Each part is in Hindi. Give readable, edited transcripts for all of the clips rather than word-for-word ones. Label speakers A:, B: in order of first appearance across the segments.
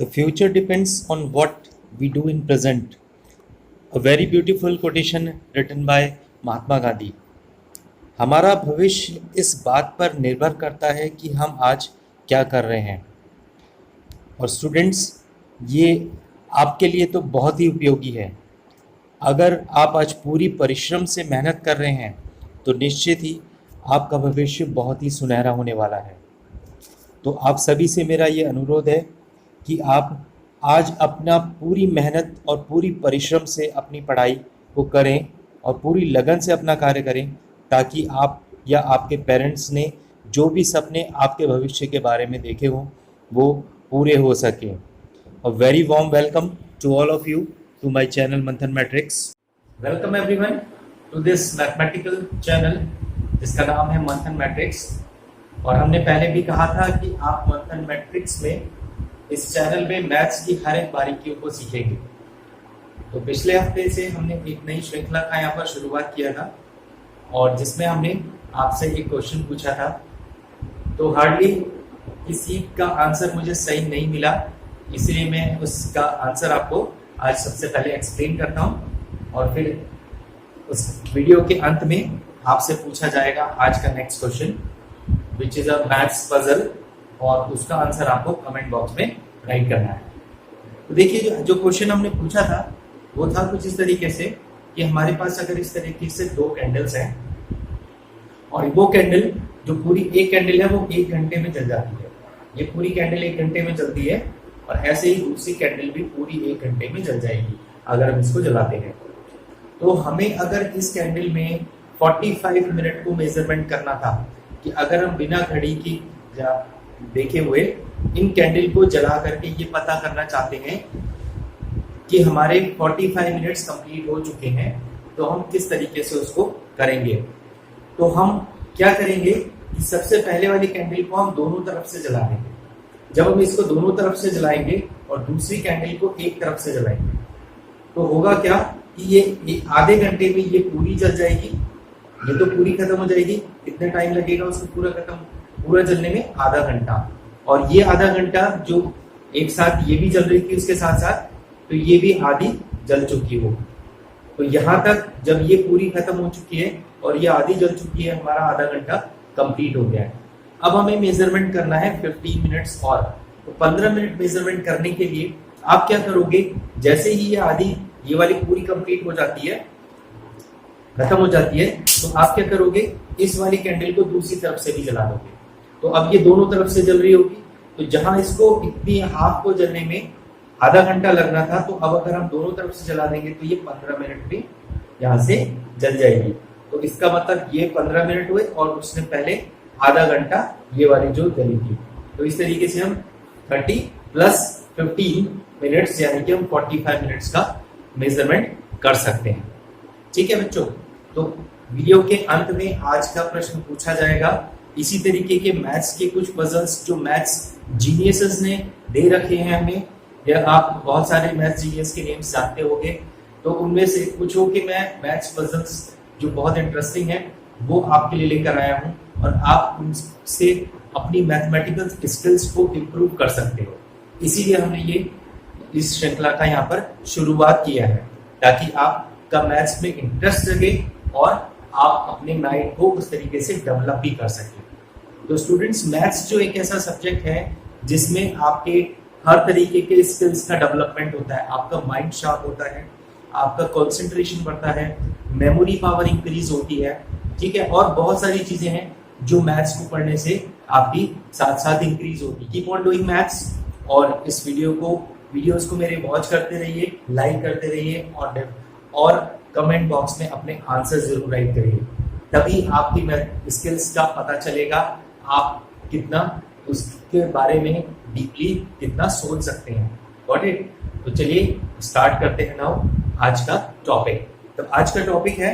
A: future depends on what we do in present. A very beautiful quotation written by Mahatma Gandhi. हमारा भविष्य इस बात पर निर्भर करता है कि हम आज क्या कर रहे हैं. और स्टूडेंट्स, ये आपके लिए तो बहुत ही उपयोगी है. अगर आप आज पूरी परिश्रम से मेहनत कर रहे हैं तो निश्चित ही आपका भविष्य बहुत ही सुनहरा होने वाला है. तो आप सभी से मेरा ये अनुरोध है कि आप आज अपना पूरी मेहनत और पूरी परिश्रम से अपनी पढ़ाई को करें और पूरी लगन से अपना कार्य करें, ताकि आप या आपके पेरेंट्स ने जो भी सपने आपके भविष्य के बारे में देखे हों वो पूरे हो सकें. A very warm welcome to all of you to my channel Manthan Matrix. Welcome everyone to this mathematical channel जिसका नाम है मंथन मैट्रिक्स. और हमने पहले भी कहा था कि आप मंथन मैट्रिक्स में इस चैनल में मैथ्स की हर एक बारीकियों को सीखेंगे. तो पिछले हफ्ते से हमने एक नई श्रृंखला का यहाँ पर शुरुआत किया था और जिसमें हमने आपसे एक क्वेश्चन पूछा था. तो हार्डली किसी का आंसर मुझे सही नहीं मिला, इसलिए मैं उसका आंसर आपको आज सबसे पहले एक्सप्लेन करता हूँ और फिर उस वीडियो के अंत में आपसे पूछा जाएगा आज का next question which is a maths puzzle, और उसका आंसर आपको कमेंट बॉक्स में राइट करना है. तो देखिए, जो क्वेश्चन हमने पूछा था वो था कुछ इस तरीके से कि हमारे पास अगर इस तरीके से दो कैंडल्स हैं और वो कैंडल जो पूरी एक कैंडल है वो 1 घंटे में जल जाती है. ये पूरी कैंडल 1 घंटे में जलती है और ऐसे ही दूसरी कैंडल भी पूरी 1 घंटे में जल जाएगी अगर हम इसको जलाते हैं. तो हमें अगर इस कैंडल में 45 मिनट को मेजरमेंट करना था कि अगर हम बिना घड़ी की देखे हुए इन कैंडल को जला करके ये पता करना चाहते हैं कि हमारे 45 मिनट्स कंप्लीट हो चुके हैं, तो हम किस तरीके से उसको करेंगे. तो हम क्या करेंगे कि सबसे पहले वाली कैंडल को हम दोनों तरफ से जला देंगे. जब हम इसको दोनों तरफ से जलाएंगे और दूसरी कैंडल को एक तरफ से जलाएंगे तो होगा क्या कि ये आधे घंटे में ये पूरी जल जाएगी. ये तो पूरी खत्म हो जाएगी. कितने टाइम लगेगा उसको पूरा जलने में? आधा घंटा. और ये आधा घंटा जो एक साथ ये भी जल रही थी उसके साथ साथ, तो ये भी आधी जल चुकी हो. तो यहाँ तक जब ये पूरी खत्म हो चुकी है और ये आधी जल चुकी है, हमारा आधा घंटा कंप्लीट हो गया है. अब हमें मेजरमेंट करना है 15 मिनट्स और. तो 15 मिनट मेजरमेंट करने के लिए आप क्या करोगे, जैसे ही ये आधी ये वाली पूरी कंप्लीट हो जाती है, खत्म हो जाती है, तो आप क्या करोगे, इस वाली कैंडल को दूसरी तरफ से भी जला दोगे. तो अब ये दोनों तरफ से जल रही होगी. तो जहां इसको इतनी हाफ को जलने में आधा घंटा लगना था, तो अब अगर हम दोनों तरफ से जला देंगे तो ये 15 मिनट में यहाँ से जल जाएगी. तो इसका मतलब ये 15 मिनट हुए और उसने पहले आधा घंटा ये वाली जो जली थी. तो इस तरीके से हम 30 प्लस 15 मिनट्स यानी कि हम 45 मिनट्स का मेजरमेंट कर सकते हैं. ठीक है बच्चों, तो वीडियो के अंत में आज का प्रश्न पूछा जाएगा. इसी तरीके के मैथ्स के कुछ पजल्स जो मैथ्स जीनियसेस ने दे रखे हैं हमें, या आप बहुत सारे मैथ्स जीनियस के नेम्स जानते होंगे, तो उनमें से कुछ हो के मैं मैथ्स पजल्स जो बहुत इंटरेस्टिंग है वो आपके लिए लेकर आया हूँ और आप उनसे अपनी मैथमेटिकल स्किल्स को इम्प्रूव कर सकते हो. इसीलिए हमने ये इस श्रृंखला का यहाँ पर शुरुआत किया है, ताकि आपका मैथ्स में इंटरेस्ट जगे और आप अपने माइंड को उस तरीके से डेवलप भी कर सकें. तो स्टूडेंट्स, मैथ्स जो एक ऐसा सब्जेक्ट है जिसमें आपके हर तरीके के स्किल्स का डेवलपमेंट होता है. आपका माइंड शार्प होता है, आपका कंसंट्रेशन बढ़ता है, मेमोरी पावर इंक्रीज होती है. ठीक है, और बहुत सारी चीजें हैं जो मैथ्स को पढ़ने से आपकी साथ साथ इंक्रीज होगी. Keep on doing maths. और इस वीडियोस को मेरे वॉच करते रहिए, लाइक करते रहिए और कमेंट बॉक्स में अपने आंसर जरूर राइट करिए. तभी आपकी स्किल्स का पता चलेगा आप कितना उसके बारे में डीपली कितना सोच सकते हैं. Got it? तो चलिए स्टार्ट करते हैं नाउ आज का टॉपिक. तो आज का टॉपिक है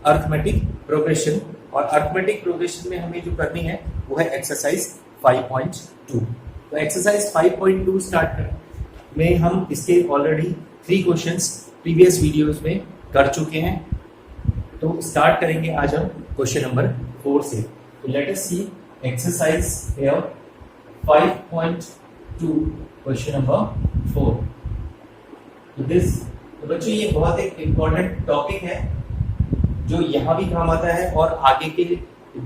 A: अरिथमेटिक प्रोग्रेशन, और अरिथमेटिक प्रोग्रेशन में हमें जो करनी है वो है एक्सरसाइज 5.2. तो एक्सरसाइज 5.2 स्टार्ट में हम इसके ऑलरेडी 3 क्वेश्चंस प्रीवियस वीडियोस में कर चुके हैं. तो स्टार्ट करेंगे आज हम क्वेश्चन नंबर 4 से. तो let us see exercise here 5.2 question number 4। तो बच्चों ये बहुत एक इम्पोर्टेंट टॉपिक है जो यहाँ भी काम आता है और आगे के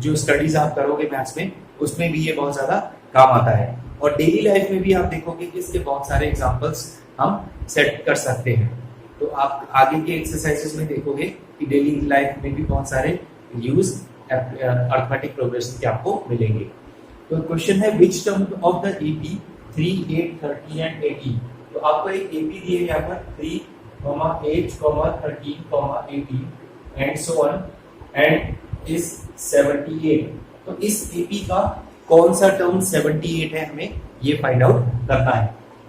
A: जो स्टडीज आप करोगे मैथ्स में उसमें भी ये बहुत ज्यादा काम आता है, और डेली लाइफ में भी आप देखोगे कि इसके बहुत सारे एग्जांपल्स हम सेट कर सकते हैं। तो आप आगे के एक्सरसाइजेस में देखोगे कि डेली लाइफ में भी बहुत सारे यूज अर्थमेटिक प्रोग्रेशन के आपको मिलेंगे। तो क्वेश्चन है which term of the AP 3, 8, 30 and 80। तो आपको एक एपी दिए यहाँ पर 3, 8, 13, 18 and so on and is 78। तो इस एपी का कौन सा टर्म 78 है हमें ये फाइंड आउट करना है।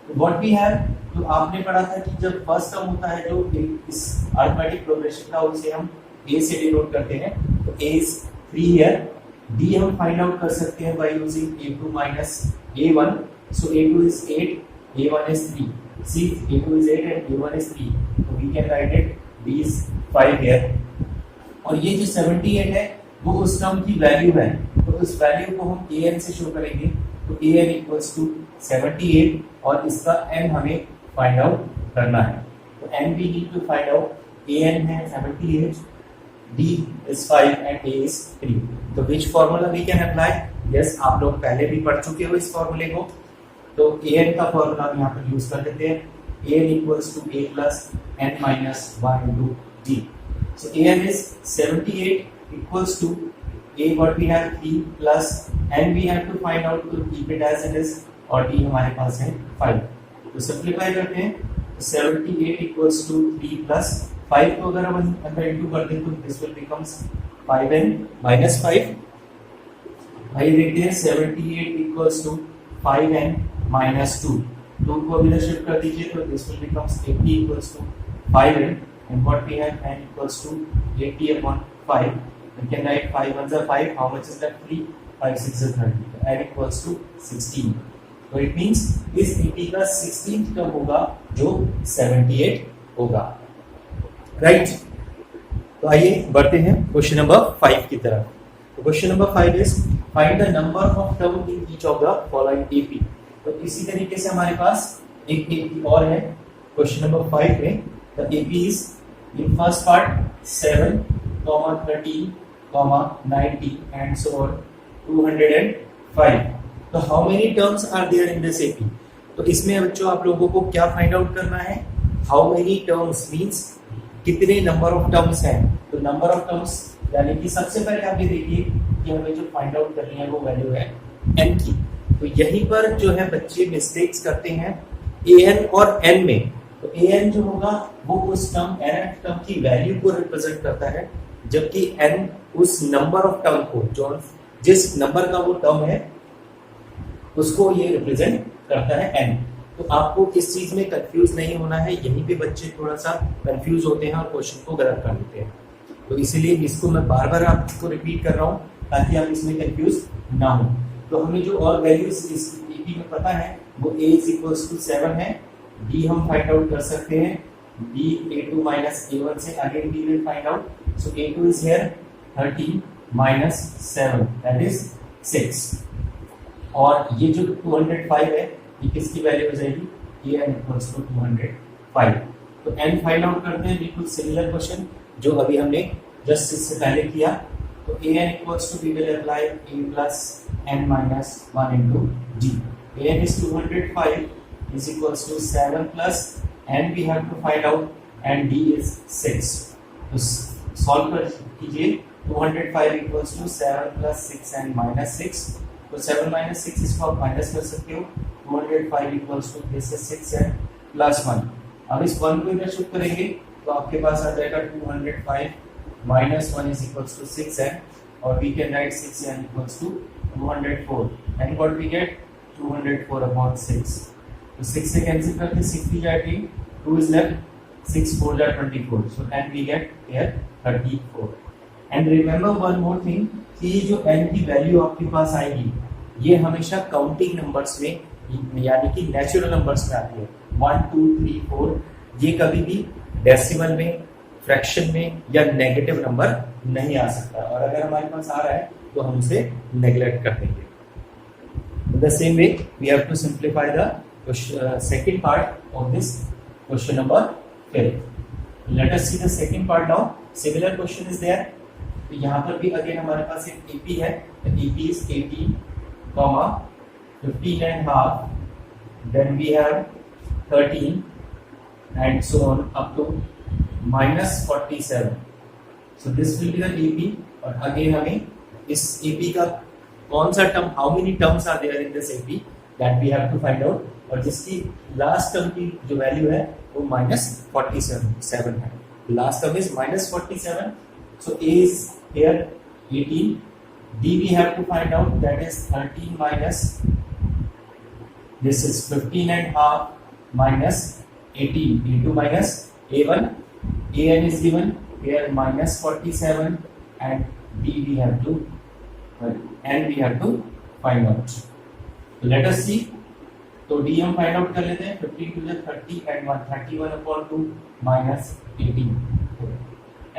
A: तो व्हाट वी हैव, तो आपने पढ़ा था कि जब फर्स्ट टर्म होता है जो इस अरिथमेटिक प्रोग्रेशन का उसे हम a से डिनोट करते हैं। तो a is 3 हियर, d हम फाइंड आउट कर सकते हैं by using a2 minus a1। so a2 is 8, a1 is 3, see a2 is 8 and a1 is 3, so we can write it d is 5 here। और ये जो 78 है वो उस टर्म की वैल्यू है, तो उस वैल्यू को हम an से शो करेंगे। तो an इक्वल्स टू 78 और इसका n हमें फाइंड आउट करना है। तो n we need to find out, an है 78, d is 5 and a is 3। तो which formula we can apply? yes, आप लोग पहले भी पढ़ चुके हो इस फॉर्मूले को। तो an का फॉर्मूला हम यहाँ पर यूज कर देते हैं, an equals to a plus n minus 1 into d। so an is 78 equals to a what we have 3 plus n we have to find out to keep it as it is, और d हमारे पास है 5। तो सिंप्लीफाई करते हैं, तो 78 equals to 3 plus 5 को अगर हम अंदर इंटू कर दें तो this will becomes 5n minus 5। भाई देखते हैं 78 equals to 5n minus 2, 2 को इधर शिफ्ट कर दीजिए तो this will becomes 80 equals to 5n and what we have n equals to 80 upon 5। we can write 5 ones are 5, how much is left 3, 5 6 is 30, so n equals to 16। तो इट मींस इस 80 का 16th टर्म होगा जो 78 होगा, राइट। तो आइए बढ़ते हैं क्वेश्चन नंबर 5 की तरफ। तो question number 5 is find the number of term in each of the following AP. तो इसी तरीके से हमारे पास एक एपी और है क्वेश्चन नंबर 5 में। The AP is in first part 7, 13, 90 and so on 205। तो how many terms are there in this AP. तो इसमें बच्चों आप लोगों को क्या फाइंड आउट करना है, हाउ मेनी टर्म्स मींस कितने नंबर ऑफ टर्म्स हैं। तो नंबर ऑफ टर्म्स यानी कि सबसे पहले आप ये देखिए कि हमें जो फाइंड आउट करनी है वो वैल्यू है n की। तो यहीं पर जो है बच्चे मिस्टेक्स करते हैं an और n में। तो an जो होगा वो उस टर्म nth टर्म की वैल्यू को रिप्रेजेंट करता है, जबकि n उस नंबर ऑफ टर्म को, जो जिस नंबर का वो टर्म है उसको ये रिप्रेजेंट करता है n। तो आपको इस चीज में कंफ्यूज नहीं होना है, यहीं पे बच्चे थोड़ा सा कंफ्यूज होते हैं और क्वेश्चन को गलत कर देते हैं। तो इसीलिए इसको मैं बार बार आपको रिपीट कर रहा हूँ ताकि आप इसमें कंफ्यूज ना हो। तो हमें जो और वैल्यूज इस एपी में पता है वो a is equals to 7 है, d हम फाइंड आउट कर सकते हैं, d a2 minus a1 से again d will find out। so a2 is here 13 minus 7 that is 6। और ये जो 205 है ये किसकी वैल्यू हो जाएगी, an equals to 205। तो n फाइंड आउट करते हैं, बिल्कुल सिमिलर क्वेश्चन जो अभी हमने जस्ट इससे पहले किया। तो an equals to we will apply a plus n minus 1 into d। an is 205 is equals to 7 plus n we have to find out and d is 6। तो सॉल्व कर कीजिए, 205 equals to 7 plus 6 and minus 6। तो 7 minus 6 इसको आप माइनस कर सकते हो। 205 equals to this is 6 and plus 1। अब इस 1 को इधर शिफ्ट करेंगे तो आपके पास आ जाएगा 205 minus 1 is equals to 6n, और we can write 6n equals to 204 and what we get 204 upon 6। तो 6 से कैंसिल करके 6 की जाएगी, 2 is left, 6 4 जा 24, so and we get here 34। and remember one more thing कि जो n की वैल्यू आपके पास आएगी ये हमेशा काउंटिंग नंबर्स में यानी कि नेचुरल नंबर्स में आती है। 1 2 3 4, ये कभी भी डेसिमल में, फ्रैक्शन में या नेगेटिव नंबर नहीं आ सकता, और अगर हमारे पास आ रहा है तो हम उसे नेग्लेक्ट कर देंगे। The same way we have to simplify the second part of this question number 5. Let us see the second part now. Similar question is there. तो यहाँ पर भी अगेन हमारे पास एक AP है. The AP is 18, 15 and half. Then we have 13 and so on up to minus 47. So this will be the AP. और अगेन हमें इस AP का कौन सा term, how many terms are there in this AP that we have to find out. और जिसकी लास्ट टर्म की जो वैल्यू है वो -47 है. Last term is -47. So A is here 18. D we have to find out, that is 13 minus this is 15 and half minus 18. A2 minus A1. AN is given here -47 and D we have to find out. So let us see. तो D हम फाइंड आउट कर लेते हैं. 15 to the 30 and 131 upon 2 minus 18.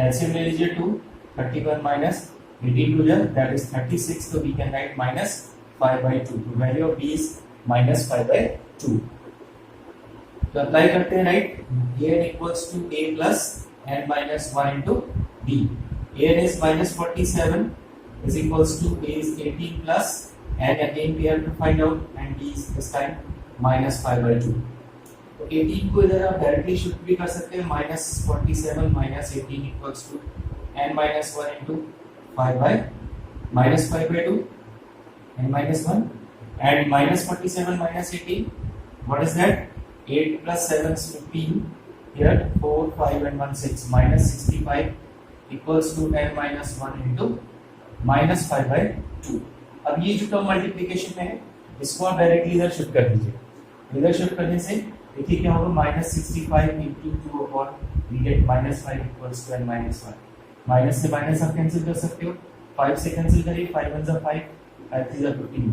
A: LCM ले लीजिए 2. 31 minus 18 to the that is 36. So we can write -5/2. The value of D is -5/2. तो अप्लाई करते हैं, right. AN equals to A plus n minus 1 into D. AN is -47 is equals to A is 18 plus and again we have to find out and D is this time -5/2. तो 18 को इधर आप डायरेक्टली शिफ्ट भी कर सकते हैं. -47 minus 18 equals to n minus 1 into 5/2 n minus 1 and -47 minus 18. What is that? 8 plus 7 is 15. Here 4, 5 and 1 6 -65 equals to n minus 1 into -5/2. अब ये जो टर्म मल्टीप्लिकेशन में है इसको आप डायरेक्टली इधर शिफ्ट कर दीजिए. इधर शिफ्ट करने से देखिए क्या होगा. -65 into 2 upon we get -5 equals to n minus 1. Minus से माइनस आप कैंसिल कर सकते हो. 5 से कैंसिल करिए. 5 1 5 5 3 15.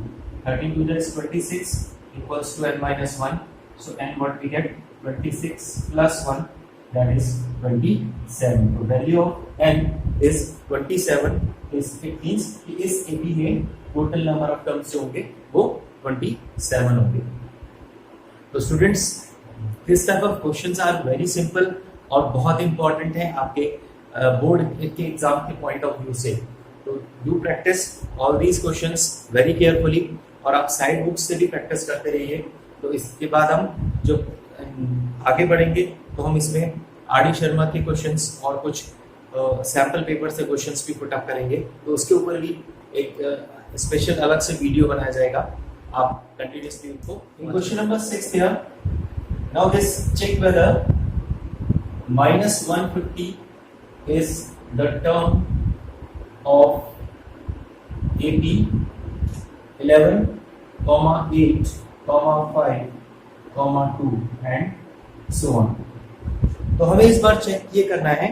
A: 13 2 is 26 equals to n minus 1. So n what we get 26 plus 1 that is 27. So value of n is 27. Is it means कि इस AP में टोटल नंबर ऑफ टर्म्स जो होंगे वो 27 होंगे. तो students this type of questions are very simple और बहुत इंपॉर्टेंट है आपके बोर्ड के एग्जाम के पॉइंट ऑफ व्यू से. तो do practice all these questions very carefully और आप साइड बुक्स से भी प्रैक्टिस करते रहिए. तो इसके बाद हम जो आगे बढ़ेंगे तो हम इसमें आर डी शर्मा के क्वेश्चंस और कुछ सैम्पल पेपर से क्वेश्चंस भी पुट अप करेंगे. तो उसके ऊपर भी एक स्पेशल अलग से वीडियो बनाया जाएगा. आप कंटिन्यूसली उनको. Question number 6 here. Now this check whether -150 is the term of AP 11, 8, 5, 2 and so on. तो हमें इस बार चेक ये करना है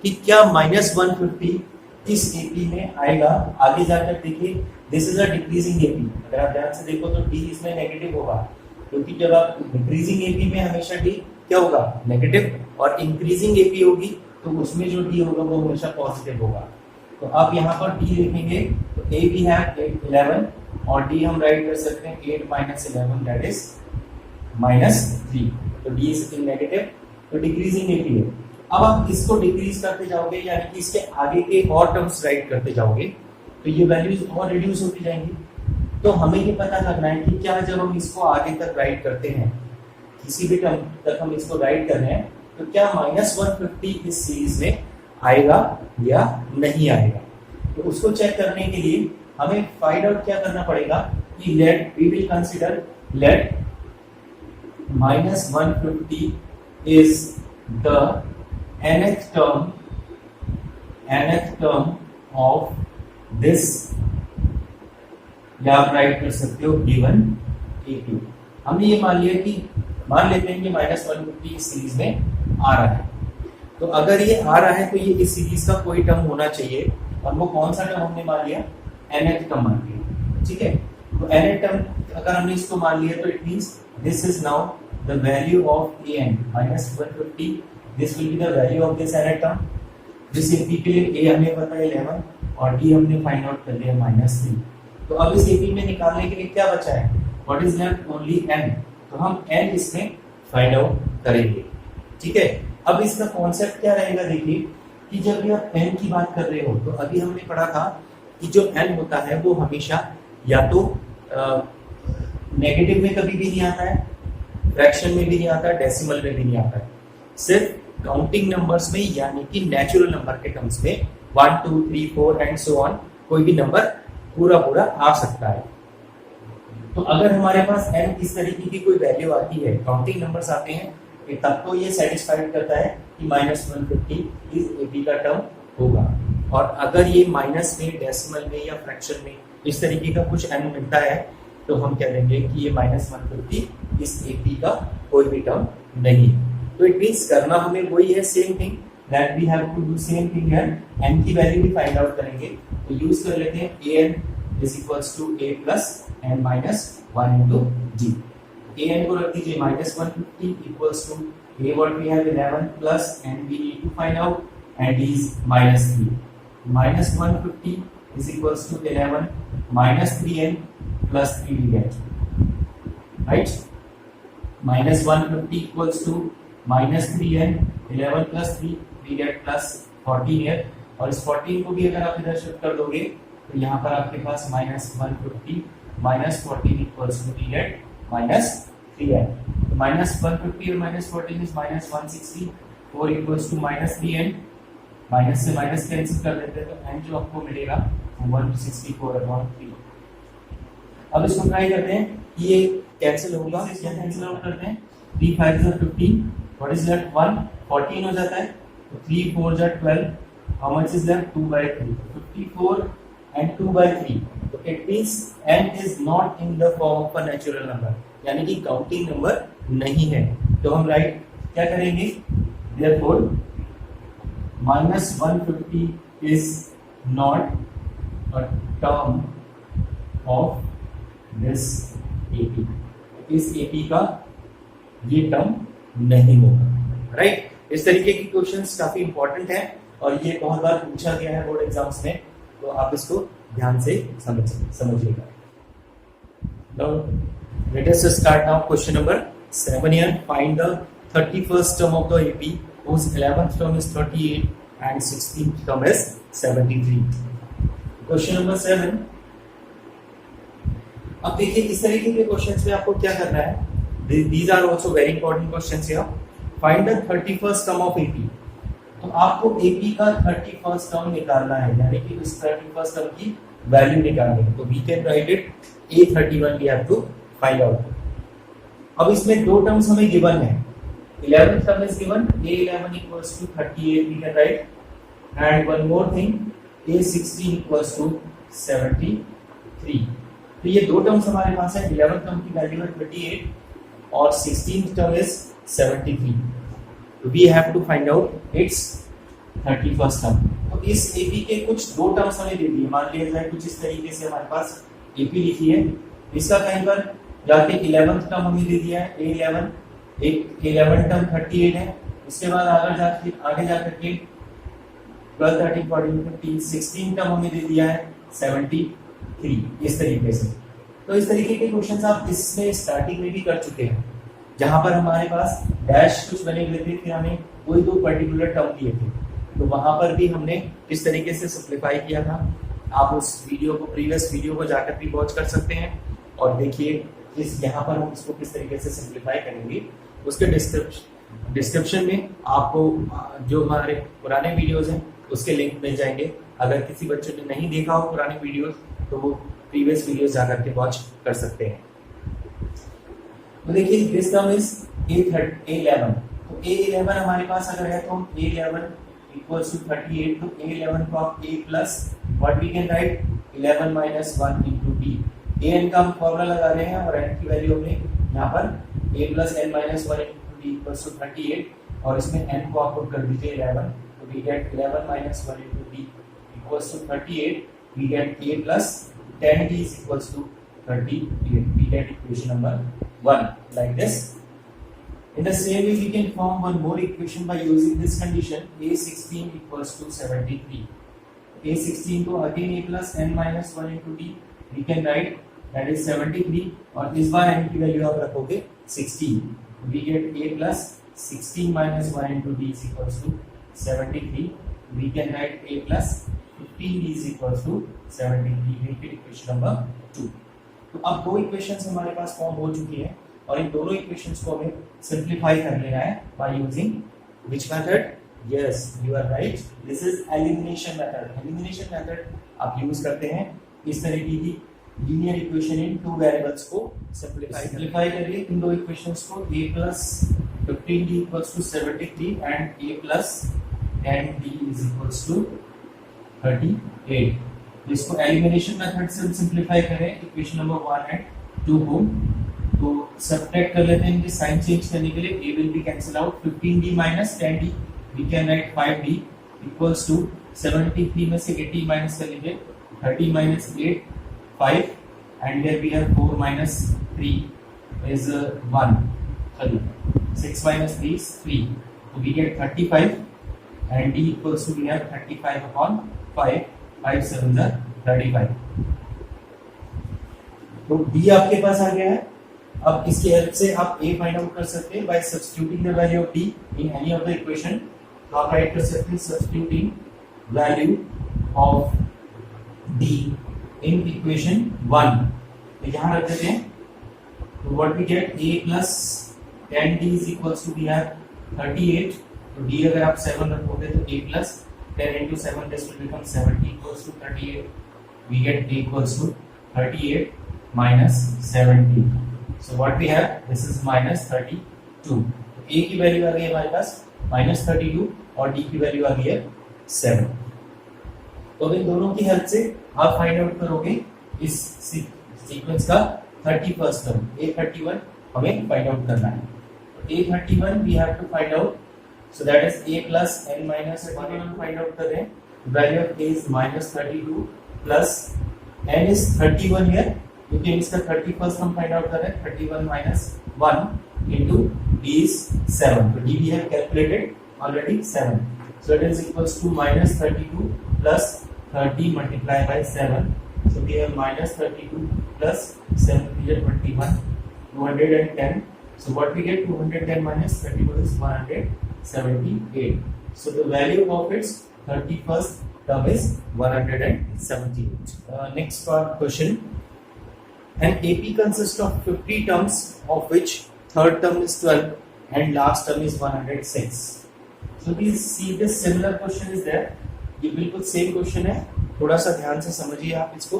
A: कि क्या -150 इस AP में आएगा. आगे जाकर देखिए this is a decreasing AP. अगर आप ध्यान से देखो तो D इसमें नेगेटिव होगा क्योंकि जब आप डिक्रीजिंग AP में हमेशा D क्या होगा नेगेटिव और इंक्रीजिंग AP होगी तो उसमें जो D होगा वो हमेशा पॉजिटिव होगा. तो आप यहाँ पर D लिखेंगे तो A भी है 11 और D हम राइट कर सकते हैं 8 minus 11 that is -3. तो D इज नेगेटिव तो डिक्रीजिंग AP है. अब आप इसको डिक्रीज करते जाओगे यानी कि इसके आगे के और टर्म्स राइट करते जाओगे तो ये वैल्यूज और रिड्यूस होती जाएंगी. तो हमें ये पता करना है कि क्या जब हम इसको आगे तक राइट करते हैं किसी भी टर्म तक हम इसको राइट कर रहे हैं तो क्या -150 इस सीरीज में आएगा या नहीं आएगा. तो उसको चेक करने के लिए हमें फाइंड आउट क्या करना पड़ेगा कि let we will consider let -150 is the nth term of this या आप राइट कर सकते हो गिवन AP. हमने ये मान लिया कि मान लेते हैं कि -150 इस सीरीज में आ रहा है. तो अगर ये आ रहा है तो ये इस सीरीज का कोई टर्म होना चाहिए और वो कौन सा टर्म हमने मान लिया nth टर्म मान लिया. ठीक है. तो nth टर्म अगर हमने इसको मान लिया तो it means this is now the value of an -150. This will be the value of this nth term. जिस AP के लिए A हमें पता है 11 और D हमने फाइंड आउट कर लिया -3. तो अब इस AP में निकालने के लिए क्या बचा है what is left only n. तो हम n इसमें फाइंड आउट करेंगे। ठीक है, अब इसका कॉन्सेप्ट क्या रहेगा, देखिए कि जब भी आप n की बात कर रहे हो तो अभी हमने पढ़ा था कि जो n होता है वो हमेशा या तो नेगेटिव में कभी भी नहीं आता है, फ्रैक्शन में भी नहीं आता है, डेसिमल में भी नहीं आता है, सिर्फ काउंटिंग नंबर्स में यानी कि नेचुरल नंबर के टर्म्स में 1 2 3 4 एंड सो ऑन कोई भी नंबर पूरा पूरा आ सकता है। तो अगर हमारे पास n इस तरीके की कोई वैल्यू आती है, काउंटिंग नंबर्स आते हैं, तब तो ये सेटिस्फाइड करता है कि -150 इस एपी का टर्म होगा। और अगर ये माइनस में, डेसिमल में या फ्रैक्शन में इस तरीके का कुछ n मिलता है तो हम कह देंगे कि ये -150 इस एपी का कोई भी टर्म नहीं। तो इट मींस करना हमें वही है, same thing that we have to do same thing here, n की वैल्यू भी फाइंड आउट करेंगे। तो यूज कर लेते हैं an is equals to a plus n minus 1 into g। an को रख दीजिए -150 equals to a what we have 11 plus n we need to find out and is -3। -150 is equals to 11 minus 3n plus 3 we get, right? -150 equals to -3n 11 plus 3 we get plus 14 here, और इस 14 को भी अगर आप इधर शिफ्ट कर दोगे तो यहाँ पर आपके पास -150 -14 equals to we get -3n। तो -150 और -14 is -160, 4 equals to -3n, minus से माइनस कैंसिल कर देते हैं तो n जो आपको मिलेगा वो 164/3। अब इसको ट्राई करते हैं कि ये कैंसिल होगा, क्या कैंसिल आउट करते हैं, 3 5 is 15, व्हाट इज लेफ्ट 1 14 हो जाता है, तो 3 4 is 12, how much is left 2/3, 54 and 2/3। तो it means n is not in the form of a natural number, यानी कि काउंटिंग नंबर नहीं है। तो हम राइट क्या करेंगे, therefore -150 is not a term of this AP। इस AP का ये टर्म नहीं होगा, राइट? इस तरीके की क्वेश्चंस काफी इंपॉर्टेंट है और ये बहुत बार पूछा गया है बोर्ड एग्जाम्स में, तो आप इसको ध्यान से समझिएगा। Now let us start now question number 7 here. Find the 31st term of the AP whose 11th term is 38 and 16th term is 73. Question number 7. अब देखिए इस तरीके के क्वेश्चंस में आपको क्या करना है, these are also very important questions here. Find the 31st term of AP. तो आपको AP का 31st टर्म निकालना है, यानी कि उस 31st टर्म की वैल्यू निकालनी है। तो we can write it A31 we have to find out. अब इसमें दो टर्म्स हमें गिवन है, 11th term is given, A11 equals to 38 we can write, and one more thing A16 equals to 73। तो ये दो टर्म्स हमारे पास है, 11th टर्म की वैल्यू है 38 और 16th term is 73। We have to find out its 31st term। तो इस AP के कुछ दो टर्म्स हमें दे दिए, मान लिया जाए कुछ इस तरीके से हमारे पास AP लिखी है, इसका कहीं पर जाके 11th टर्म हमें दे दिया है A11, एक 11 टर्म 38 है, उसके बाद आगे जाकर के 12 13 14 15 16 टर्म हमें दे दिया है 73, इस तरीके से। तो इस तरीके के क्वेश्चंस आप इसमें स्टार्टिंग में भी कर चुके हैं, जहां पर हमारे पास डैश कुछ बने हुए थे, फिर हमें कोई दो पर्टिकुलर टर्म दिए थे, तो वहां पर भी हमने इस तरीके से सिंपलीफाई किया था। आप उस वीडियो को, प्रीवियस वीडियो को जाकर भी वॉच कर सकते हैं और देखिए इस यहाँ पर हम इसको किस तरीके से सिंपलीफाई करेंगे। उसके डिस्क्रिप्शन में आपको जो हमारे पुराने वीडियोस हैं उसके लिंक मिल जाएंगे। अगर किसी बच्चे ने नहीं देखा हो पुराने वीडियोस तो वो प्रीवियस वीडियोस जाकर के वॉच कर सकते हैं। तो देखिए दिस टर्म इज A11, तो A11 हमारे पास अगर है तो A11 equals to 38, तो A11 को आप A plus what we can write 11 minus 1 into B। an का हम फॉर्मूला लगा रहे हैं और n की वैल्यू हमने यहाँ पर A plus n minus 1 into B equals to 38 और इसमें n को आप पुट कर दीजिए 11, तो we get 11 minus 1 into B equals to 38, we get A plus 10B is equals to 38, we get equation number 1 like this। In the same way we can form one more equation by using this condition, A16 equals to 73। A16 को again A plus n minus 1 into D we can write that is 73 और इस बार n की वैल्यू आप रखोगे 16. We get a plus 16 minus 1 into d is equals to 73. We can write a plus 15d is equals to 73. Make it equation number 2. तो अब दो इक्वेशंस हमारे पास फॉर्म हो चुकी है और इन दोनों इक्वेशंस को हमें सिंपलीफाई कर लेना है by using which method? Yes, you are right, this is elimination method. Elimination method आप यूज करते हैं इस तरीके की linear equation in two variables को सिंपलीफाई करिए इन दो इक्वेशंस को. a plus 15d equals to 73 and a plus 10d is equals to 38. तो इसको एलिमिनेशन मेथड से हम सिंपलीफाई करें इक्वेशन नंबर 1 एंड 2 को, तो सब्ट्रैक्ट कर लेते हैं इनके साइन चेंज करने के लिए. a will be cancel out. 15d minus 10d we can write 5d equals to 73 में से 80 माइनस कर लीजिए. 30 minus 8 5 and here we have 4 minus 3 is 1. Sorry, 6 minus 3 is 3. So we get 35 and d equals to we have 35 upon 5. 5 7 are 35. तो d आपके पास आ गया है. अब इसकी हेल्प से आप a फाइंड आउट कर सकते हैं by substituting the value of d in any of the equation. तो आप राइट कर सकते हैं substituting value of d in equation 1. तो यहाँ रख देते हैं. तो what we get a plus 10d is equals to we have 38. तो d अगर आप 7 रखोगे तो a plus 10 into 7 this will become 70 equals to 38. We get a equals to 38 minus 70. So what we have, this is minus 32. a की वैल्यू आ गई हमारे पास minus 32 और d की वैल्यू आ गई है 7. तो इन दोनों की हेल्प से आप फाइंड आउट करोगे इस सीक्वेंस का 31st टर्म. a31 हमें फाइंड आउट करना है. a31 we have to find out. So that is a plus n minus 1 हम find out कर रहे हैं. Value of a is minus 32 plus n is 31 here. क्योंकि इसका 31st हम find out कर रहे हैं. 31 minus 1 into d is 7. तो d we have calculated already 7. So it is equals to minus 32 plus 30 multiplied by 7. So we have minus 32 plus 7 is 21. 210. So what we get? 210 minus 31 is 178. So the value of its 31st term is 178. Next part question. An AP consists of 50 terms of which third term is 12 and last term is 106. So these see this similar question is there. ये बिल्कुल सेम क्वेश्चन है. थोड़ा सा ध्यान से समझिए आप इसको.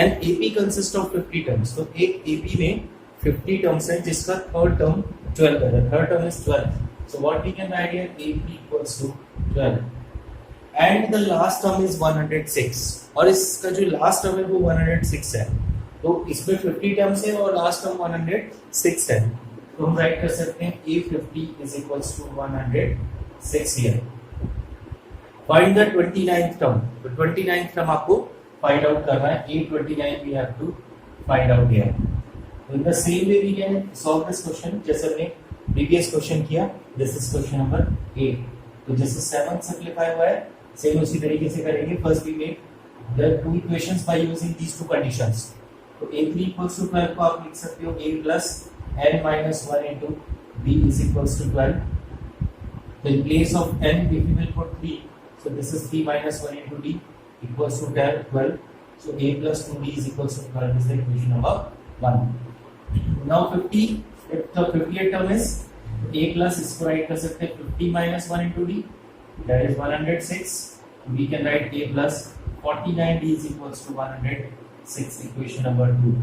A: An AP consists of 50 terms. तो एक AP में 50 terms है जिसका थर्ड टर्म 12 है. Third term is 12. So what we can write here, AP equals to 12 and the last term is 106 और इसका जो लास्ट टर्म है वो 106 है. तो इसमें 50 टर्म्स है और लास्ट टर्म 106 है. तो हम राइट कर सकते हैं A50 is equals to 106 here. Find the 29th term. तो 29th term आपको find out करना है. A29 we have to find out here. In the same way we can solve this question जैसे हमने प्रीवियस क्वेश्चन किया. This is question number 8. तो जैसे 7 सिंपलीफाई हुआ है सेम उसी तरीके से करेंगे. First we make the two equations by using these two conditions. तो a3 इक्वल्स टू 12 को आप लिख सकते हो a plus n minus 1 into b is equals to 12. So in place of n if we will put 3, so this is 3 minus 1 into d equals to 12. So a plus 2d is equals to 12 is the equation number 1. Now 50, if the 50th term is a plus, इसको राइट कर सकते हैं 50 minus 1 into d, that is 106. We can write a plus 49d is equals to 106, equation number 2.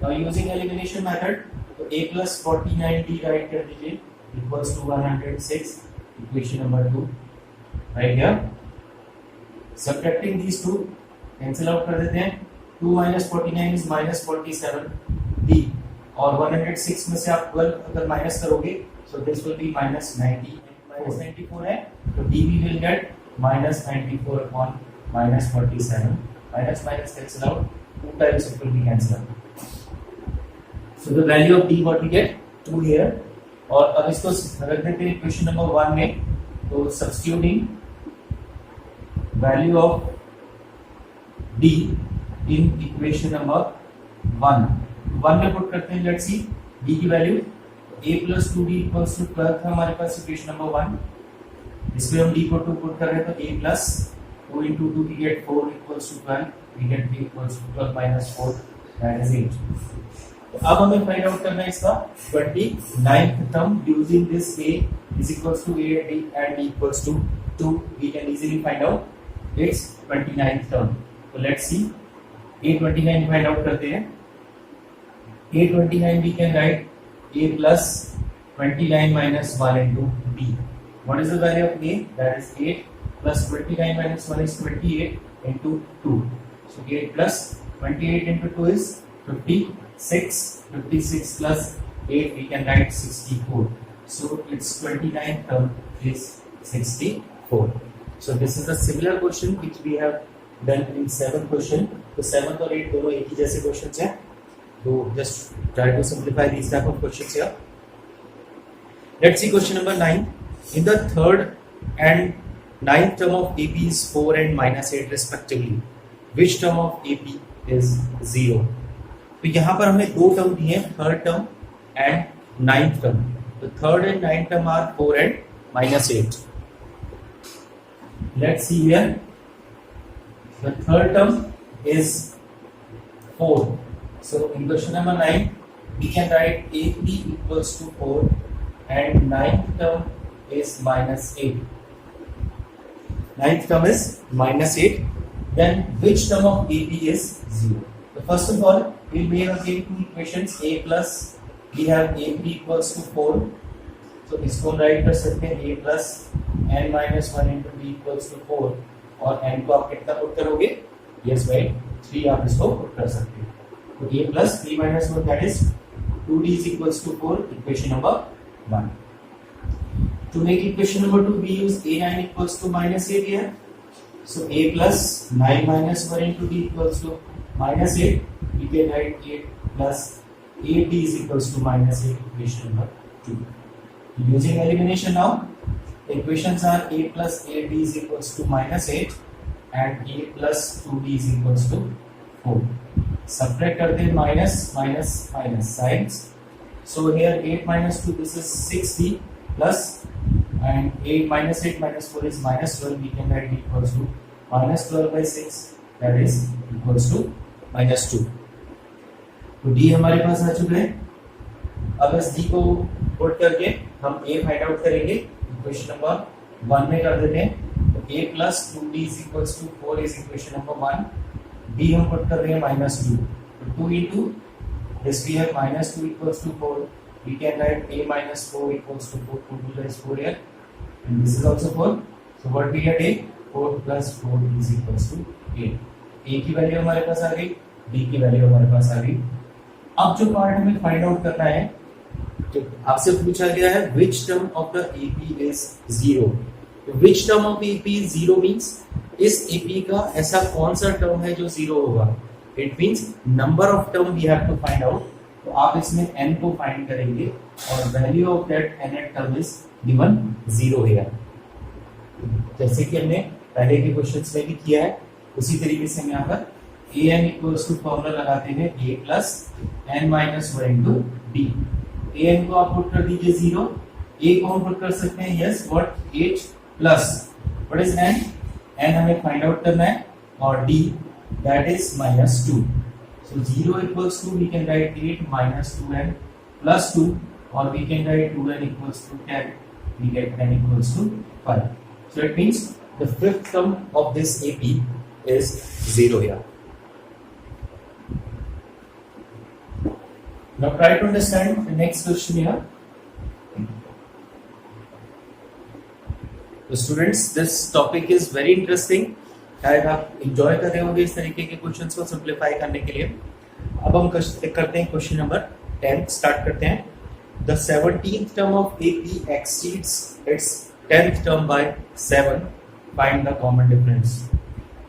A: Now using elimination method, तो a plus 49d राइट कर दीजिए equals to 106, equation number 2. Right here. Subtracting these two, cancel out कर देते हैं. 2 minus 49 is minus 47d. और 106 में से आप 12 अगर माइनस करोगे so this will be minus 90. minus 94 है तो dv will get minus 94 upon minus 47. minus minus cancel out, 2 times it will be cancel out. So the value of d what we get 2 here. और अब इसको रख देते हैं क्वेश्चन नंबर 1 में. तो substituting value of d in equation number 1 में पुट करते हैं. लेट्स सी d की value a plus two D equals to 12 था हमारे पास इक्वेशन नंबर 1। इसमें हम d को 2 पुट कर रहे हैं तो a plus 2 into 2 we get 4 equals to 12, we get b equals to 12 minus 4, that is 8। तो अब हमें फाइंड आउट करना है इसका 29th term using this a is equals to a and d equals to 2, we can easily find out its 29th term। तो let's see a29 find out करते हैं। a29 we can write a plus 29 minus 1 into b। What is the value of a? That is 8 plus 29 minus 1 is 28 into 2. So 8 plus 28 into 2 is 56. 56 plus 8 we can write 64. So its 29th term is 64. So this is a similar question which we have done in 7th question. So 7th और 8 दोनों एक ही जैसे questions हैं। So just try to simplify these type of questions here. Let's see question number 9. In the third and ninth term of AP is 4 and minus 8 respectively. Which term of AP is 0? तो यहाँ पर हमें दो टर्म दिए हैं, third term and ninth term. तो third and ninth term are 4 and minus 8. Let's see here. The third term is 4. So in question number 9, we can write AP equals to 4 and ninth term is minus 8. Ninth term is minus 8. Then which term of AP is 0? So first of all, we may have two equations a plus we have AP equals to 4. So इसको राइट कर सकते हैं a plus n minus 1 into b equals to 4 और n को आप कितना पुट करोगे? Yes भाई 3 आप इसको पुट कर सकते हैं। तो a plus 3 minus 1 that is 2d is equals to 4, equation number 1. To make equation number 2, we use a9 equals to minus 8 here. So a plus 9 minus 1 into d equals to minus 8. We can write 8 plus 8d is equals to minus 8, equation number 2. Using elimination now, the equations are a plus 8d is equals to minus 8 and a plus 2d is equals to 4. Subtract करते हैं minus minus minus signs. So here 8 minus 2, this is 6d plus and 8 minus 8 minus 4 is minus 12. We can write equals to minus 12 by 6, that is equals to minus 2. तो d हमारे पास आ चुका है। अब इस d को पुट करके हम a फाइंड आउट करेंगे। इक्वेशन नंबर 1 में कर देते हैं। तो a plus 2d is equals to 4 is equation number 1. d हम पुट कर रहे हैं minus 2. तो 2 into this we have minus 2 equals to 4. We can write a minus 4 equals to 4. 2 to the is 4 here. And this is also 4. So what we get a 4 plus 4 is equals to 8. a की वैल्यू हमारे पास आ गई, b की वैल्यू हमारे पास आ गई। अब जो पार्ट हमें फाइंड आउट करना है, तो आपसे पूछा गया है which term of the AP is 0. तो which term of the AP is 0 means इस AP का ऐसा कौन सा टर्म है जो 0 होगा। It means number of term we have to find out. तो आप इसमें n को फाइंड करेंगे और value of that nth term is given 0 here. जैसे कि हमने पहले के क्वेश्चंस में भी किया है, उसी तरीके से हम यहाँ पर an इक्वल्स टू फॉर्मूला लगाते हैं a plus n minus 1 into d। an को आप पुट कर दीजिए 0, a को हम पुट कर सकते हैं yes what 8 plus what is n, n हमें फाइंड आउट करना है और d that is minus 2। So 0 equals to we can write 8 minus 2n plus 2 or we can write 2n equals to 10. We get 10 equals to 5. So it means the fifth term of this AP is 0 here. Now try to understand the next question here. So students, this topic is very interesting. शायद आप इंजॉय कर रहे होंगे इस तरीके के क्वेश्चंस को सिंप्लीफाई करने के लिए। अब हम करते हैं क्वेश्चन नंबर 10 स्टार्ट करते हैं। The 17th term of AP exceeds its 10th term by 7. Find the common difference.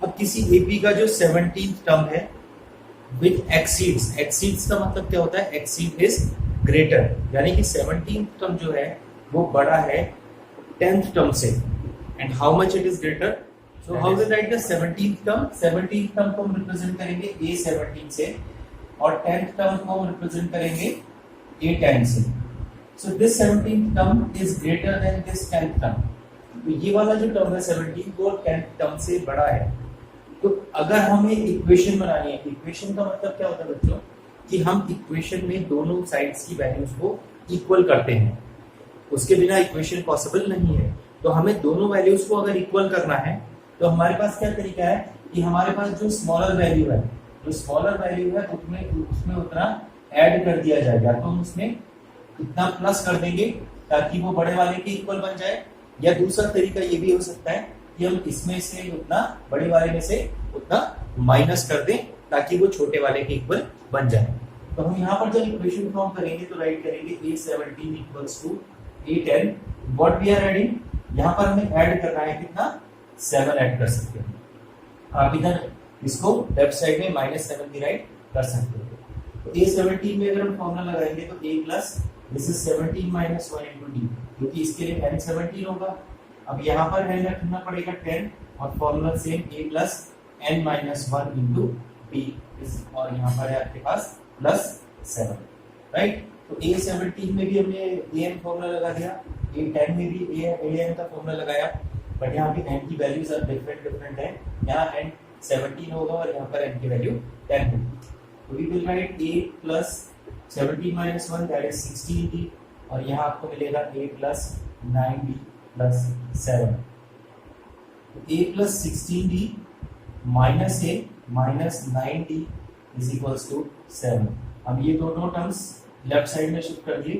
A: अब किसी AP का जो 17th टर्म है with exceeds का मतलब क्या होता है? exceed is greater, यानी कि 17th टर्म जो है वो बड़ा है 10th टर्म से। And how much it is greater? So how to write the 17th term? 17th term को हम रिप्रेजेंट करेंगे A17 से और 10th term को हम रिप्रेजेंट करेंगे A10 से। So this 17th term is greater than this 10th term. तो ये वाला जो टर्म है 17 वो 10th टर्म से बड़ा है। तो अगर हमें इक्वेशन बनानी है, इक्वेशन का मतलब क्या होता है बच्चों, कि हम इक्वेशन में दोनों साइड्स की वैल्यूज को इक्वल करते हैं, उसके बिना इक्वेशन पॉसिबल नहीं है। तो हमें दोनों वैल्यूज को अगर इक्वल करना है तो हमारे पास क्या तरीका है कि हमारे पास जो स्मॉलर वैल्यू है, जो स्मॉलर वैल्यू है उसमें उतना ऐड कर दिया जाएगा। तो हम उसमें इतना प्लस कर देंगे ताकि वो बड़े वाले के इक्वल बन जाए, या दूसरा तरीका ये भी हो सकता है कि हम इसमें से उतना बड़े वाले में से उतना माइनस कर दें ताकि वो छोटे वाले के इक्वल बन जाए। तो हम यहाँ पर जब इक्वेशन फॉर्म करेंगे तो राइट करेंगे a17 equals to a10 what we are adding, यहाँ पर हमें ऐड करना है कितना, 7 ऐड कर सकते हैं। आप इधर इसको लेफ्ट साइड में -7 भी राइट कर सकते हो। तो a17 में अगर हम फॉर्मूला लगाएंगे तो a plus this is 17 minus 1 into D, क्योंकि इसके लिए n 17 होगा। अब यहाँ पर n रखना पड़ेगा 10 और formula same a plus n minus 1 into D, और यहाँ पर है आपके पास प्लस 7 राइट। तो a17 में भी हमने an फॉर्मूला लगा दिया, a10 में भी an का फॉर्मूला लगाया, बट यहाँ पे n की वैल्यूज आर डिफरेंट है। यहाँ n 17 होगा और यहाँ पर n की वैल्यू 10 होगी। तो we will write a plus 17 minus 1 that is 16d, और यहाँ आपको मिलेगा a प्लस 9d प्लस 7। तो a plus 16d minus a minus 9d is equals to 7। अब ये दोनों टर्म्स लेफ्ट साइड में शिफ्ट कर दिए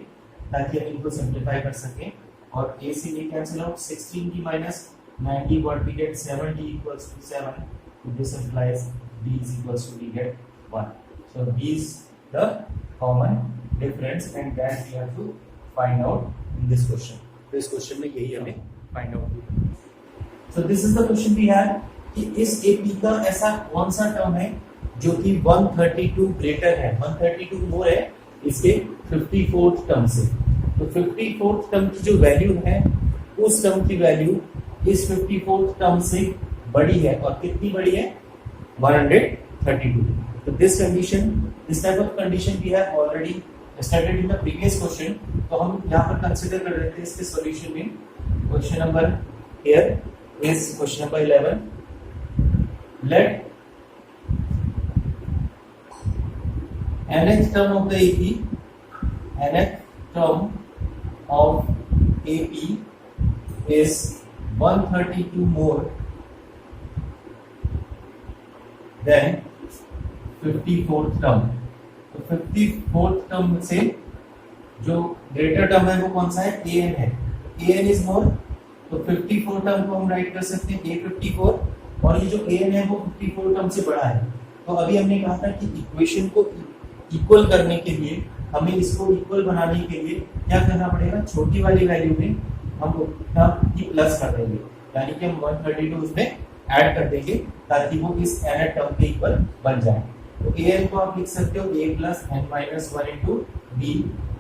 A: ताकि हम इनको सिंप्लीफाई कर सकें, और a से a cancel out, 16d minus 9d what we get 7d equals to 7। So this implies d is equals to we get 1. So d is the common difference and that we have to find out in this question. This question में यही हमें find out करना है। So this is the question we have कि इस AP का ऐसा कौन सा टर्म है जो कि 132 ग्रेटर है, 132 मोर है इसके 54th टर्म से। तो 54th टर्म की जो वैल्यू है उस टर्म की वैल्यू इस 54th टर्म से बड़ी है, और कितनी बड़ी है, 132। तो this type of condition we have already started in the previous question. तो हम यहाँ पर कंसीडर कर रहे थे इसके सॉल्यूशन में। Question number here is question number 11। Let nth term of the AP, nth term of AP is 132 more than 54th term. तो 54th टर्म से जो ग्रेटर टर्म है वो कौन सा है, an है। an इज मोर, तो 54 टर्म को हम राइट कर सकते हैं a54, और ये जो an है वो 54 टर्म से बड़ा है। तो अभी हमने कहा था कि इक्वेशन को इक्वल करने के लिए, हमें इसको इक्वल बनाने के लिए क्या करना पड़ेगा, छोटी वाली वैल्यू में हम उतना ही प्लस कर देंगे, यानी कि हम 132 उसमें ऐड कर देंगे ताकि वो इस n टर्म के इक्वल बन जाए। तो an को आप लिख सकते हो a plus n minus 1 into b,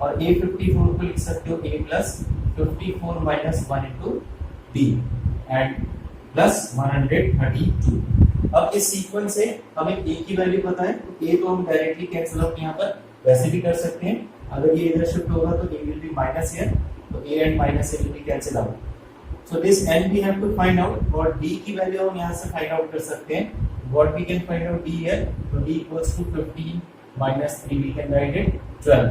A: और a54 को लिख सकते हो a plus 54 minus 1 into b and plus 132। अब इस सीक्वेंस से हमें a की वैल्यू पता है, तो a को हम डायरेक्टली कैंसिल आउट यहाँ पर वैसे भी कर सकते हैं। अगर ये इधर शिफ्ट होगा तो a will be minus here, तो a and minus a will be cancel out. So this n we have to find out, और d की वैल्यू हम यहाँ से फाइंड आउट कर सकते हैं। What we can find out d here, तो d equals to 15 minus 3 we can write it 12।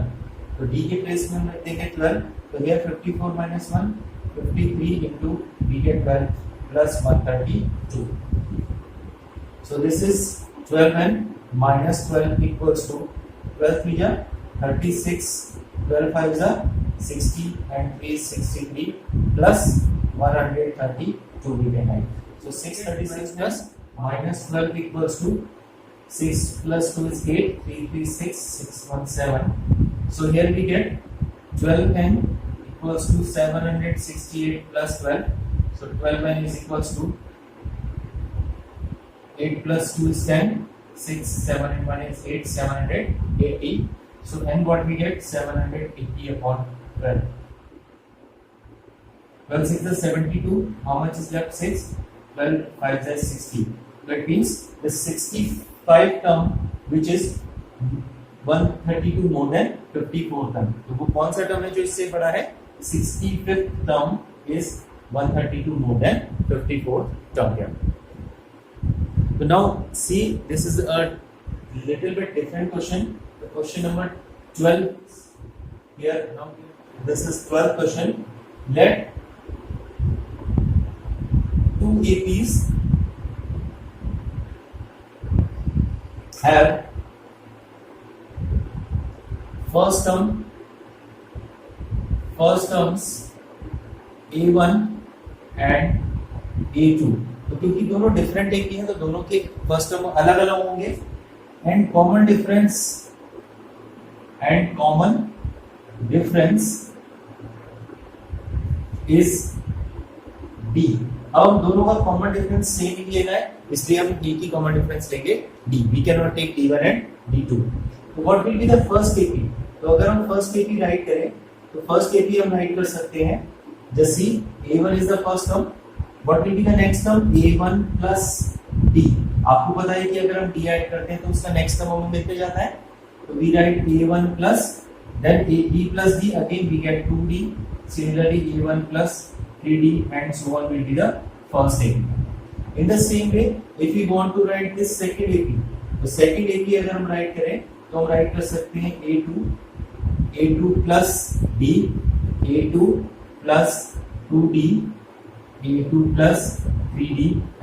A: तो d के प्लेस में हम रख देंगे 12, तो here 54 minus 1 53 into we get 12 plus 132। So this is 12n minus 12 equals to 12 3 जा 36, 12 5 जा 60 and 3 is 63 plus 132 we can write। So 636 plus minus 12 equals to 6 plus 2 is 8, 3 3 6 617। So here we get 12n equals to 768 plus 12। So 12n is equals to 8 plus 2 is 10, 6 7 and 1 is 8, 780। So n what we get, 780 upon 12। 12 6 is 72. How much is left? 6. 12 5 is 60. That means the 65 term, which is 132 more than 54 term, तो वो कौन सा टर्म है जो इससे बड़ा है? 65th term is 132 more than 54 term here. So now see, this is a little bit different question. The question number 12 here. Now this is 12th question. Let two APs have first terms A1 and A2. तो क्योंकि दोनों डिफरेंट एपी हैं तो दोनों के फर्स्ट टर्म अलग अलग होंगे, and common difference is D. अब हम दोनों का कॉमन डिफरेंस सेम ही लेना है, इसलिए हम डी की कॉमन डिफरेंस लेंगे D. We can not take D1 and D2। तो what will be the first AP? तो अगर हम फर्स्ट एपी राइट करें तो फर्स्ट एपी हम राइट कर सकते हैं just see A1 is the first term, what will be the next term? A1 plus D। आपको पता है कि अगर हम D ऐड करते हैं तो उसका नेक्स्ट टर्म हमें मिलते जाता है, तो we write A1 plus then B plus D, again we get 2D, similarly A1 plus 3D and so on will be the first AP. In the same way, if we want to write this second AP, तो second AP अगर हम राइट करें तो हम राइट कर सकते हैं A2 plus D, A2 plus 2D, A2 plus 3D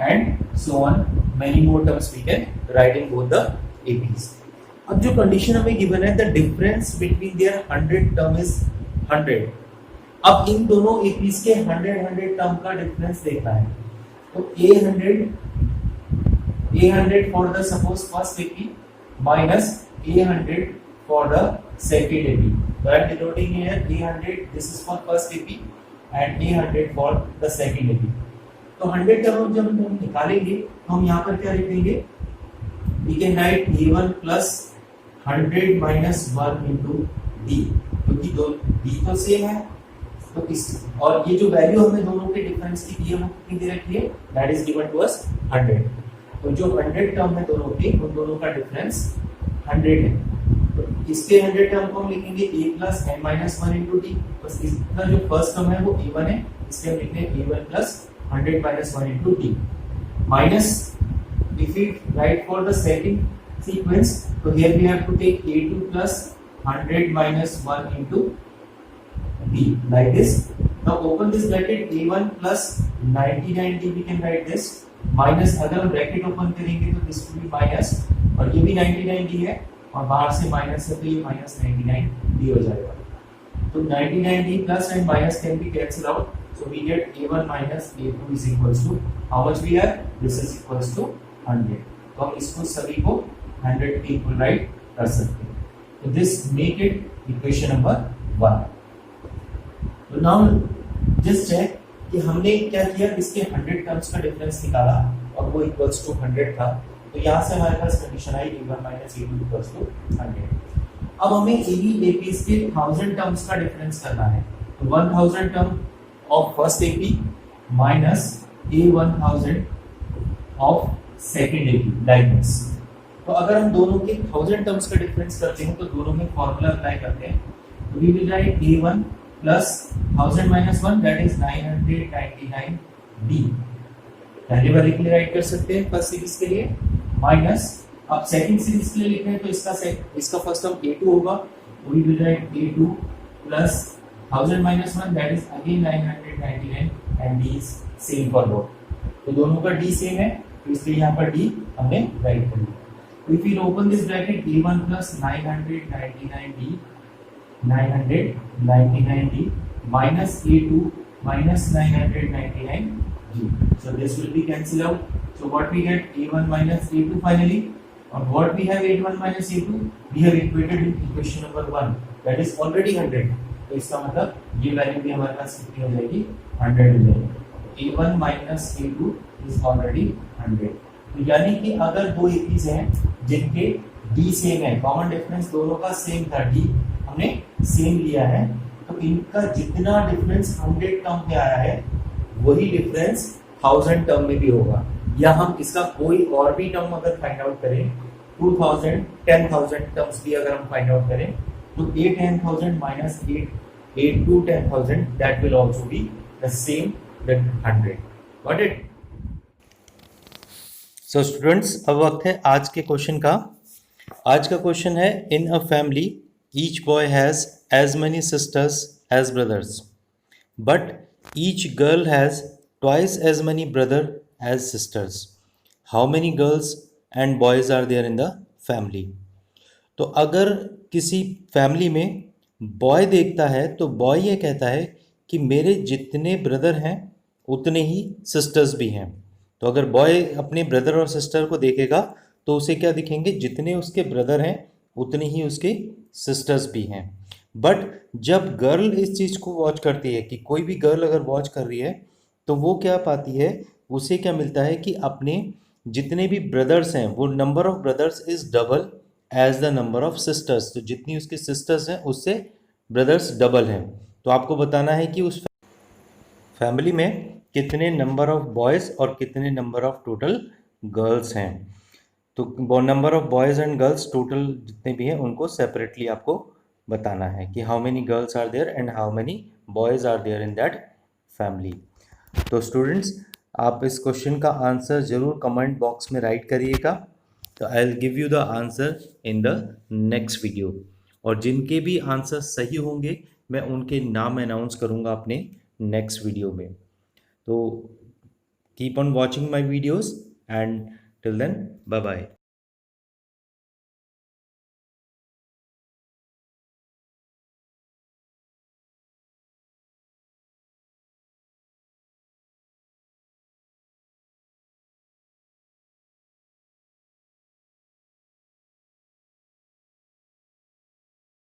A: and so on. Many more terms we can write in both the APs. अब जो कंडीशन हमें गिवन है, the difference between their 100 term is 100. अब इन दोनों APs के 100 टर्म का डिफरेंस देखना है, तो A100 for the suppose first AP minus A100 for the second AP. So I am denoting here A100, this is for first AP and A100 for the second AP. तो 100 टर्म जब हम निकालेंगे तो हम यहाँ पर क्या लिख देंगे? We can write A1 plus 100 minus 1 into D, क्योंकि दो D तो सेम है, तो इस और ये जो वैल्यू हमें दोनों के डिफरेंस की दी है वो कितनी दे रखी है? That is given to us 100। तो जो 100 टर्म है दोनों के, उन दोनों का डिफरेंस 100 है, तो इसके 100 टर्म को हम लिखेंगे A plus n minus 1 into D। बस इसका जो फर्स्ट टर्म है वो A1 है, इसके हम लिखते हैं A1 plus 100 minus 1 into D minus if we write for the second sequence, so here we have to take A2 plus 100 minus 1 into D like this. Now open this bracket, A1 plus 99D we can write this minus, अगर हम ब्रैकेट ओपन करेंगे तो this will be minus, और ये भी 99D है और बाहर से माइनस है तो ये minus 99D हो जाएगा। तो 99D plus and minus can be cancelled out, so we get A1 minus A2 is equals to how much we have? This is equals to 100। तो हम इसको सभी को 100 के इक्वल राइट कर सकते हैं। तो this make it equation number 1। तो नाउ जस्ट चेक कि हमने क्या किया, इसके 100 टर्म्स का डिफरेंस निकाला और वो इक्वल्स टू 100 था, तो यहाँ से हमारे पास कंडीशन आई A1 minus A2 equals to 100। अब हमें APs के 1000 टर्म्स का डिफरेंस करना है, तो 1000 term of first AP minus A1000 of second AP like this. तो अगर हम दोनों के 1000 टर्म्स का डिफरेंस करते हैं तो दोनों में फॉर्मूला अप्लाई करते हैं, तो we will write A1 plus 1000 minus 1 that is 999D। पहले वाले के लिए राइट कर सकते हैं फर्स्ट सीरीज के लिए, माइनस अब सेकंड सीरीज के लिए लिख रहे हैं तो इसका फर्स्ट टर्म A2 होगा, we will write A2 plus 1000 minus 1 that is again 999 and D is same for both। तो दोनों का D सेम है तो इसलिए यहाँ पर D हमने राइट कर लिया। If we open this bracket, A1 plus 999D minus A2 minus 999D, so this will be cancelled out, so what we get? A1 minus A2 finally, and what we have? A1 minus A2 we have equated in equation number 1 that is already 100, तो इसका मतलब ये वैल्यू भी हमारे पास कितनी हो जाएगी? 100 हो जाएगी। A1 minus A2 is already 100। तो यानी कि अगर दो APs हैं जिनके D सेम है, कॉमन डिफरेंस दोनों का सेम था, D हमने सेम लिया है, तो इनका जितना डिफरेंस 100 टर्म में आया है वही डिफरेंस 1000 टर्म में भी होगा। या हम इसका कोई और भी टर्म अगर फाइंड आउट करें 2000 10,000 टर्म्स भी अगर हम फाइंड आउट करें तो 8 10,000 minus 8 to 10,000 that will also be the same with 100. Got it? So students, अब वक्त है आज के क्वेश्चन का। आज का क्वेश्चन है, in a family each boy has as many sisters as brothers but each girl has twice as many brother as sisters, how many girls and boys are there in the family. तो अगर किसी फैमिली में बॉय देखता है तो बॉय ये कहता है कि मेरे जितने ब्रदर हैं उतने ही सिस्टर्स भी हैं। तो अगर बॉय अपने ब्रदर और सिस्टर को देखेगा तो उसे क्या दिखेंगे, जितने उसके ब्रदर हैं उतने ही उसके सिस्टर्स भी हैं। बट जब गर्ल इस चीज़ को वॉच करती है, कि कोई भी गर्ल अगर वॉच कर रही है तो वो क्या पाती है, उसे क्या मिलता है कि अपने जितने भी ब्रदर्स हैं वो number of brothers is double as the number of sisters. तो जितनी उसकी सिस्टर्स हैं उससे ब्रदर्स डबल हैं। तो आपको बताना है कि उस फैमिली में कितने नंबर ऑफ बॉयज़ और कितने नंबर ऑफ टोटल गर्ल्स हैं। तो number of boys and girls total जितने भी हैं उनको सेपरेटली आपको बताना है कि how many girls are there and how many boys are there in that family. तो स्टूडेंट्स, आप इस क्वेश्चन का आंसर ज़रूर कमेंट बॉक्स में राइट करिएगा। तो I will give you the answer in the next video, और जिनके भी आंसर सही होंगे मैं उनके नाम अनाउंस करूँगा अपने नेक्स्ट वीडियो में। तो keep on watching my videos and till then bye bye.